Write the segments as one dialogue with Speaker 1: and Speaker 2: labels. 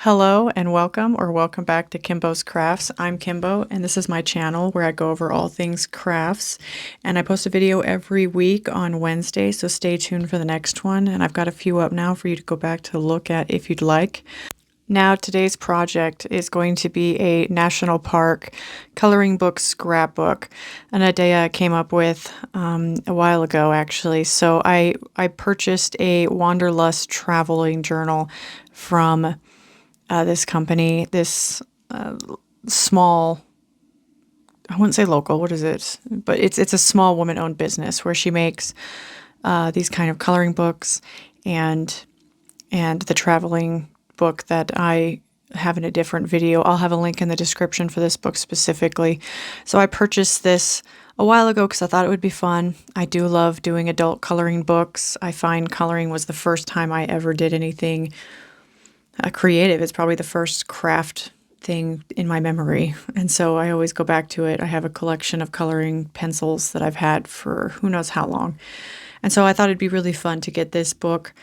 Speaker 1: Hello and welcome or welcome back to Kimbo's Crafts. I'm Kimbo and this is my channel where I go over all things crafts, and I post a video every week on Wednesday, so stay tuned for the next one, and I've got a few up now for you to go back to look at if you'd like. Now today's project is going to be a national park coloring book scrapbook, an idea I came up with a while ago actually. So I purchased a Wanderlust traveling journal from this company, this small, I wouldn't say local, what is it? But it's a small woman-owned business where she makes these kind of coloring books and the traveling book that I have in a different video. I'll have a link in the description for this book specifically. So I purchased this a while ago because I thought it would be fun. I do love doing adult coloring books. I find coloring was the first time I ever did anything creative. It's probably the first craft thing in my memory, and so I always go back to it. I have a collection of coloring pencils that I've had for who knows how long, and so I thought it'd be really fun to get this book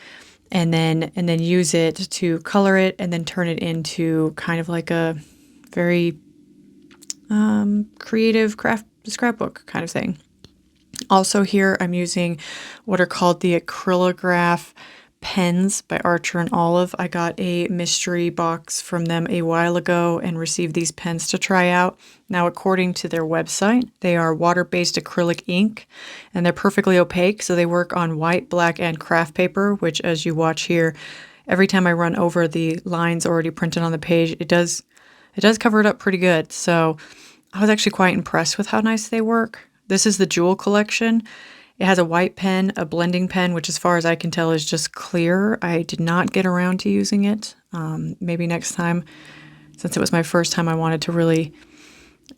Speaker 1: and then use it to color it and then turn it into kind of like a very creative craft scrapbook kind of thing. Also here I'm using what are called the Acrylograph pens by Archer and Olive. I got a mystery box from them a while ago and received these pens to try out. Now, according to their website, they are water-based acrylic ink and they're perfectly opaque, so they work on white, black, and craft paper, which as you watch here, every time I run over the lines already printed on the page, it does cover it up pretty good. So I was actually quite impressed with how nice they work. This is the Jewel collection. It has a white pen, a blending pen, which as far as I can tell is just clear. I did not get around to using it. Maybe next time, since it was my first time, I wanted to really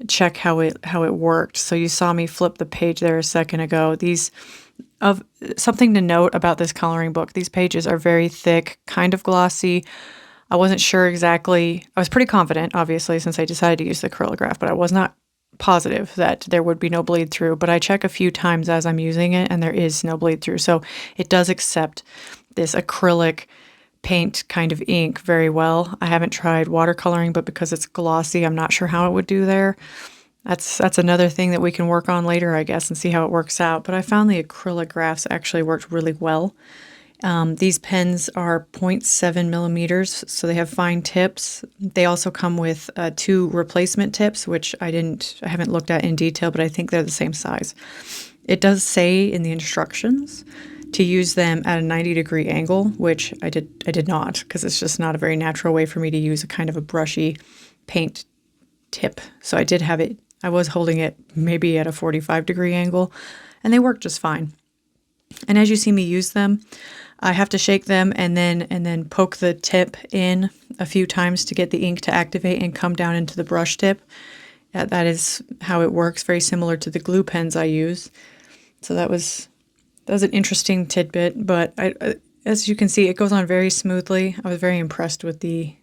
Speaker 1: check how it worked. So you saw me flip the page there a second ago. Something to note about this coloring book, these pages are very thick, kind of glossy. I wasn't sure exactly. I was pretty confident, obviously, since I decided to use the Acrylograph, but I was not positive that there would be no bleed through, but I check a few times as I'm using it and there is no bleed through. So it does accept this acrylic paint kind of ink very well. I haven't tried watercoloring, but because it's glossy, I'm not sure how it would do there. That's another thing that we can work on later, I guess, and see how it works out. But I found the Acrylographs actually worked really well. These pens are 0.7 millimeters, so they have fine tips. They also come with 2 replacement tips, which I haven't looked at in detail, but I think they're the same size. It does say in the instructions to use them at a 90-degree angle, which I did not, because it's just not a very natural way for me to use a kind of a brushy paint tip. So I was holding it maybe at a 45-degree angle, and they work just fine. And as you see me use them, I have to shake them and then poke the tip in a few times to get the ink to activate and come down into the brush tip. That is how it works, very similar to the glue pens I use. So that was an interesting tidbit, but as you can see, it goes on very smoothly. I was very impressed with the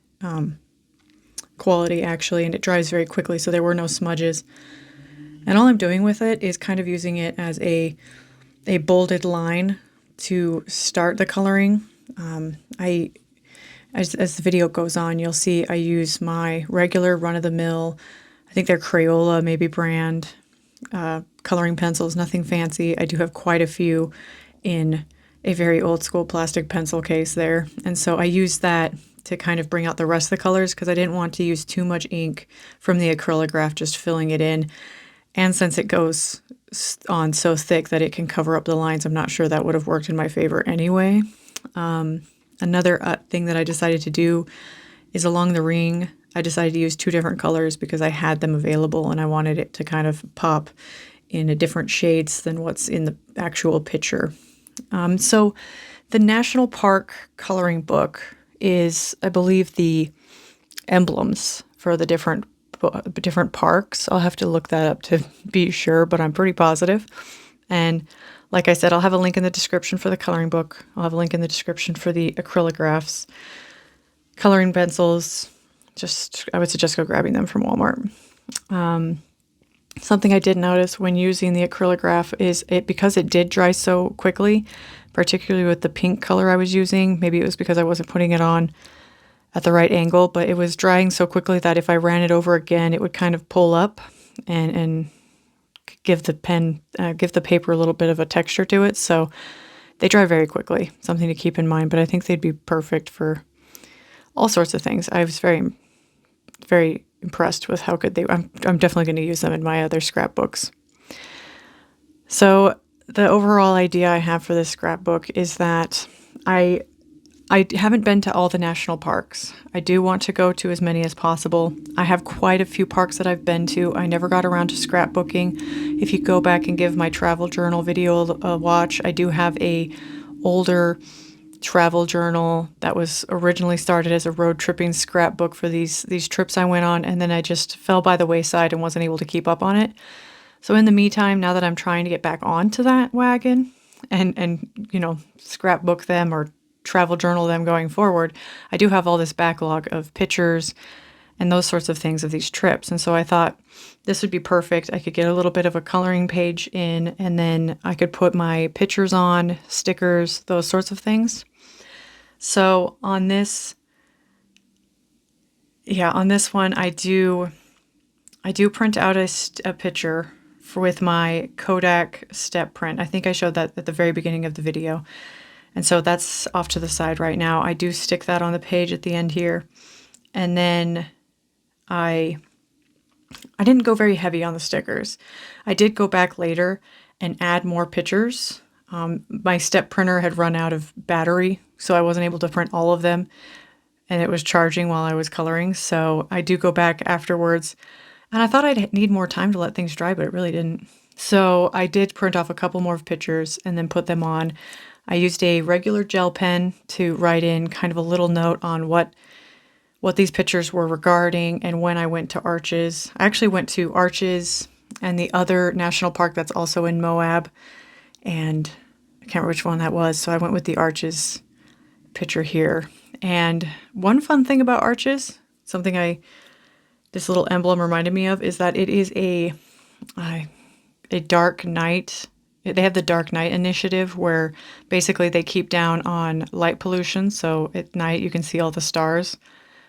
Speaker 1: quality actually, and it dries very quickly, so there were no smudges. And all I'm doing with it is kind of using it as a bolded line to start the coloring. As the video goes on, you'll see I use my regular run-of-the-mill, I think they're Crayola, maybe brand, coloring pencils, nothing fancy. I do have quite a few in a very old school plastic pencil case there. And so I use that to kind of bring out the rest of the colors because I didn't want to use too much ink from the Acrylograph, just filling it in. And since it goes on so thick that it can cover up the lines, I'm not sure that would have worked in my favor anyway. Another thing that I decided to do is along the ring, I decided to use 2 different colors because I had them available and I wanted it to kind of pop in a different shades than what's in the actual picture. So the National Park coloring book is, I believe, the emblems for the different parks. I'll have to look that up to be sure, but I'm pretty positive. And like I said, I'll have a link in the description for the coloring book. I'll have a link in the description for the Acrylographs. Coloring pencils, I would suggest go grabbing them from Walmart. Something I did notice when using the Acrylograph is because it did dry so quickly, particularly with the pink color I was using, maybe it was because I wasn't putting it on at the right angle, but it was drying so quickly that if I ran it over again, it would kind of pull up and give the give the paper a little bit of a texture to it. So they dry very quickly, something to keep in mind, but I think they'd be perfect for all sorts of things. I was very, very impressed with how good I'm definitely going to use them in my other scrapbooks. So the overall idea I have for this scrapbook is that I haven't been to all the national parks. I do want to go to as many as possible. I have quite a few parks that I've been to. I never got around to scrapbooking. If you go back and give my travel journal video a watch, I do have a older travel journal that was originally started as a road tripping scrapbook for these trips I went on, and then I just fell by the wayside and wasn't able to keep up on it. So in the meantime, now that I'm trying to get back onto that wagon and scrapbook them or travel journal them going forward, I do have all this backlog of pictures and those sorts of things of these trips. And so I thought this would be perfect. I could get a little bit of a coloring page in, and then I could put my pictures on, stickers, those sorts of things. So on this one, I do print out a picture with my Kodak step print. I think I showed that at the very beginning of the video. And so that's off to the side right now. I do stick that on the page at the end here. And then I didn't go very heavy on the stickers. I did go back later and add more pictures. My step printer had run out of battery, so I wasn't able to print all of them. And it was charging while I was coloring. So I do go back afterwards. And I thought I'd need more time to let things dry, but it really didn't. So I did print off a couple more pictures and then put them on. I used a regular gel pen to write in kind of a little note on what these pictures were regarding and when I went to Arches. I actually went to Arches and the other national park that's also in Moab, and I can't remember which one that was, so I went with the Arches picture here. And one fun thing about Arches, this little emblem reminded me of, is that it is a dark night. They have the Dark Night Initiative where basically they keep down on light pollution. So at night you can see all the stars,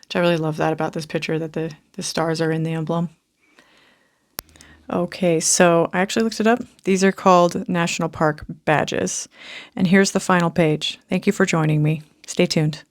Speaker 1: which I really love that about this picture, that the stars are in the emblem. Okay, so I actually looked it up. These are called National Park badges. And here's the final page. Thank you for joining me. Stay tuned.